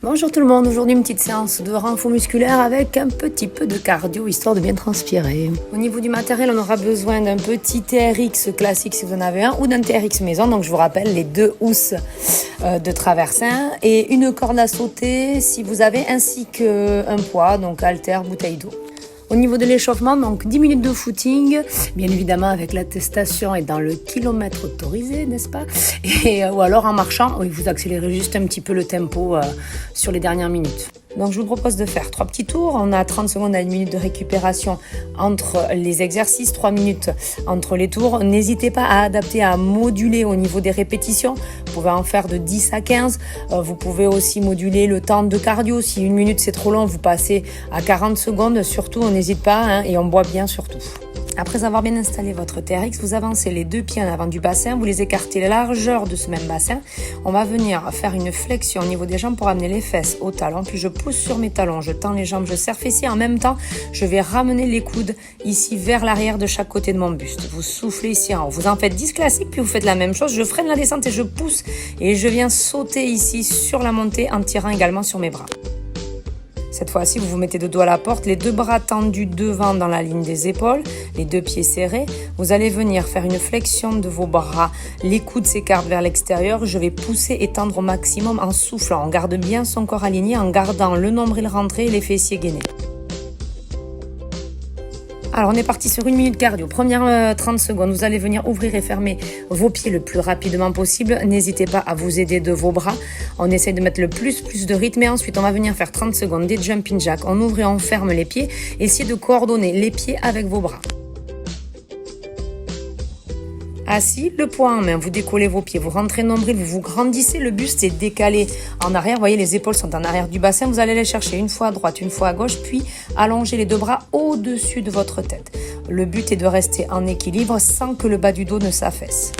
Bonjour tout le monde, aujourd'hui une petite séance de renfort musculaire avec un petit peu de cardio histoire de bien transpirer. Au niveau du matériel, on aura besoin d'un petit TRX classique si vous en avez un ou d'un TRX maison, donc je vous rappelle les 2 housses de traversin et une corde à sauter si vous avez, ainsi qu'un poids, donc haltère, bouteille d'eau. Au niveau de l'échauffement, donc 10 minutes de footing, bien évidemment avec l'attestation et dans le kilomètre autorisé, n'est-ce pas? Ou alors en marchant, oui, vous accélérez juste un petit peu le tempo sur les dernières minutes. Donc je vous propose de faire 3 petits tours. On a 30 secondes à 1 minute de récupération entre les exercices, 3 minutes entre les tours. N'hésitez pas à adapter, à moduler au niveau des répétitions. Vous pouvez en faire de 10 à 15. Vous pouvez aussi moduler le temps de cardio. Si 1 minute c'est trop long, vous passez à 40 secondes. Surtout, on n'hésite pas et on boit bien surtout. Après avoir bien installé votre TRX, vous avancez les 2 pieds en avant du bassin, vous les écartez la largeur de ce même bassin. On va venir faire une flexion au niveau des jambes pour amener les fesses au talon, puis je pousse sur mes talons, je tends les jambes, je serre fessier. En même temps, je vais ramener les coudes ici vers l'arrière de chaque côté de mon buste. Vous soufflez ici en haut. Vous en faites 10 classiques, puis vous faites la même chose. Je freine la descente et je pousse et je viens sauter ici sur la montée en tirant également sur mes bras. Cette fois-ci, vous vous mettez de dos à la porte, les 2 bras tendus devant dans la ligne des épaules, les 2 pieds serrés. Vous allez venir faire une flexion de vos bras, les coudes s'écartent vers l'extérieur. Je vais pousser et tendre au maximum en soufflant. On garde bien son corps aligné en gardant le nombril rentré et les fessiers gainés. Alors on est parti sur 1 minute cardio, première 30 secondes, vous allez venir ouvrir et fermer vos pieds le plus rapidement possible, n'hésitez pas à vous aider de vos bras, on essaye de mettre le plus de rythme et ensuite on va venir faire 30 secondes des jumping jacks, on ouvre et on ferme les pieds, essayez de coordonner les pieds avec vos bras. Assis, le poing en main, vous décollez vos pieds, vous rentrez nombril, vous vous grandissez, le buste est décalé en arrière, vous voyez les épaules sont en arrière du bassin, vous allez les chercher une fois à droite, une fois à gauche, puis allongez les 2 bras au-dessus de votre tête. Le but est de rester en équilibre sans que le bas du dos ne s'affaisse.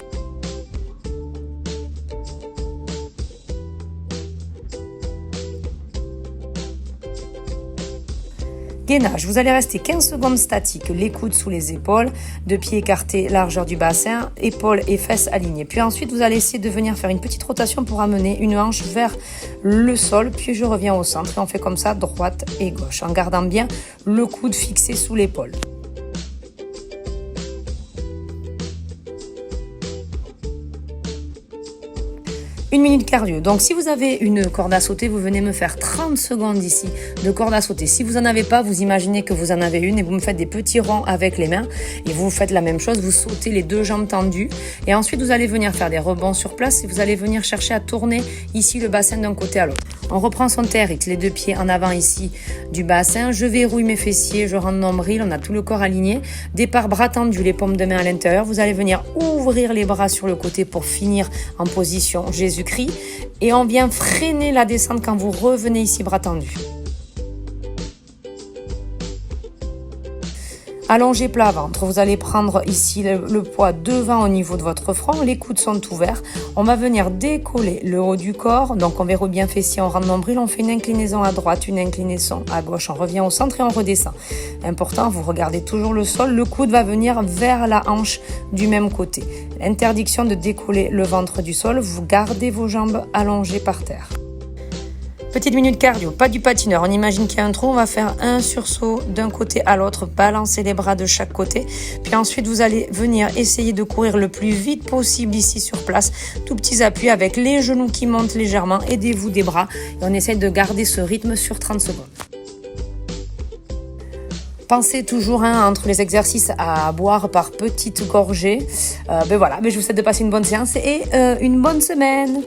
Gainage, vous allez rester 15 secondes statiques, les coudes sous les épaules, 2 pieds écartés, largeur du bassin, épaules et fesses alignées. Puis ensuite, vous allez essayer de venir faire une petite rotation pour amener une hanche vers le sol, puis je reviens au centre et on fait comme ça, droite et gauche, en gardant bien le coude fixé sous l'épaule. Une minute cardio. Donc, si vous avez une corde à sauter, vous venez me faire 30 secondes ici de corde à sauter. Si vous n'en avez pas, vous imaginez que vous en avez une et vous me faites des petits ronds avec les mains et vous faites la même chose. Vous sautez les 2 jambes tendues et ensuite vous allez venir faire des rebonds sur place et vous allez venir chercher à tourner ici le bassin d'un côté à l'autre. On reprend son TRX, les 2 pieds en avant ici du bassin. Je verrouille mes fessiers, je rentre nombril, on a tout le corps aligné. Départ bras tendus, les paumes de main à l'intérieur. Vous allez venir ouvrir les bras sur le côté pour finir en position Jésus-Christ. Et on vient freiner la descente quand vous revenez ici bras tendus. Allongez plat ventre, vous allez prendre ici le poids devant au niveau de votre front, les coudes sont ouverts. On va venir décoller le haut du corps, donc on verrouille bien fessier, on rentre nombril, on fait une inclinaison à droite, une inclinaison à gauche, on revient au centre et on redescend. Important, vous regardez toujours le sol, le coude va venir vers la hanche du même côté. Interdiction de décoller le ventre du sol, vous gardez vos jambes allongées par terre. Petite minute cardio, pas du patineur, on imagine qu'il y a un trou, on va faire un sursaut d'un côté à l'autre, balancer les bras de chaque côté, puis ensuite vous allez venir essayer de courir le plus vite possible ici sur place, tout petits appuis avec les genoux qui montent légèrement, aidez-vous des bras et on essaie de garder ce rythme sur 30 secondes. Pensez toujours entre les exercices à boire par petites gorgées. Voilà, je vous souhaite de passer une bonne séance et une bonne semaine.